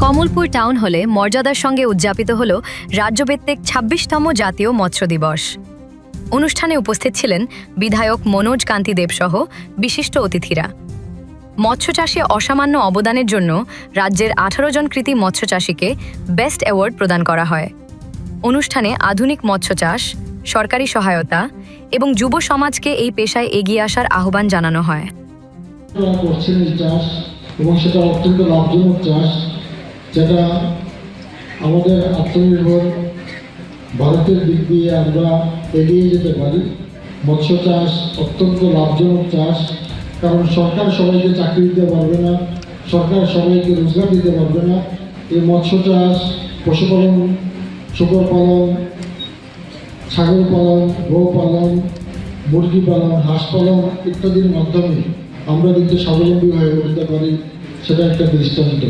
Kamalpur town হলে মর্যাদার সঙ্গে উদযাপিত হল রাজ্যভিত্তিক ২৬তম জাতীয় মৎস্য দিবস। অনুষ্ঠানে উপস্থিত ছিলেন বিধায়ক মনোজ কান্তি দেব সহ বিশিষ্ট অতিথিরা। মৎস্যচাষে অসামান্য অবদানের জন্য রাজ্যের ১৮ জন কৃতি মৎস্যচাষীকে বেস্ট অ্যাওয়ার্ড প্রদান করা হয়। অনুষ্ঠানে আধুনিক মৎস্যচাষ, সরকারি সহায়তা এবং যুব সমাজকে এই পেশায় এগিয়ে আসার আহ্বান জানানো হয়। এবং সেটা অত্যন্ত লাভজনক চাষ, যেটা আমাদের আত্মনির্ভর ভারতের দিক দিয়ে আমরা এগিয়ে যেতে পারি। মৎস্য চাষ অত্যন্ত লাভজনক চাষ, কারণ সরকার সবাইকে চাকরি দিতে পারবে না, সরকার সবাইকে রোজগার দিতে পারবে না। এই মৎস্য চাষ, পশুপালন, শুকর পালন, ছাগল পালন, গরু পালন, মুরগি পালন, হাঁস পালন ইত্যাদির মাধ্যমে আমরা কিন্তু স্বাবলম্বী হয়ে উঠতে পারি, সেটা একটা দৃষ্টান্ত।